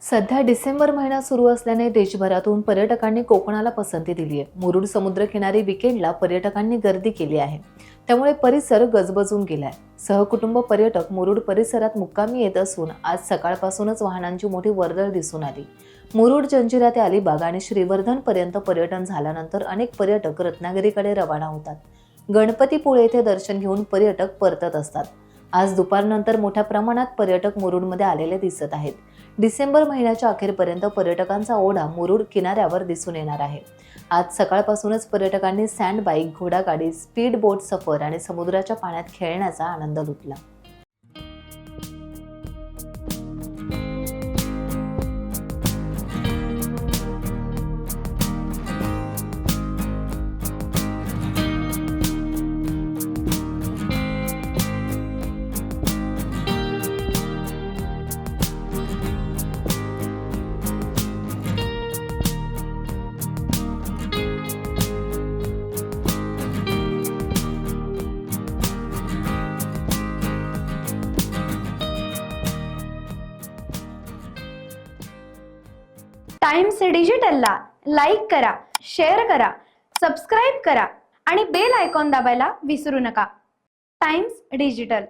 सध्या डिसेंबर महिना सुरू असल्याने देशभरातून पर्यटकांनी कोकणाला पसंती दिली आहे। मुरुड समुद्रकिनारी विकेंडला पर्यटकांनी गर्दी केली आहे, त्यामुळे परिसर गजबजून गेलाय। सहकुटुंब पर्यटक मुरुड परिसरात मुक्कामी येत असून आज सकाळपासूनच वाहनांची मोठी वर्दळ दिसून आली। मुरुड, जंजिरा ते अलिबाग आणि श्रीवर्धन पर्यंत पर्यटन झाल्यानंतर अनेक पर्यटक रत्नागिरीकडे रवाना होतात। गणपतीपुळे येथे दर्शन घेऊन पर्यटक परतत असतात। आज दुपारनंतर मोठ्या प्रमाणात पर्यटक मुरुडमध्ये आलेले दिसत आहेत। डिसेंबर महिन्याच्या अखेरपर्यंत पर्यटकांचा ओढा मुरुड किनाऱ्यावर दिसून येणार आहे। आज सकाळपासूनच पर्यटकांनी सँड बाईक, घोडागाडी, स्पीड बोट सफर आणि समुद्राच्या पाण्यात खेळण्याचा आनंद लुटला। टाइम्स डिजिटलला लाईक करा, शेअर करा, सबस्क्राईब करा आणि बेल आयकॉन दाबायला विसरू नका। Times digital.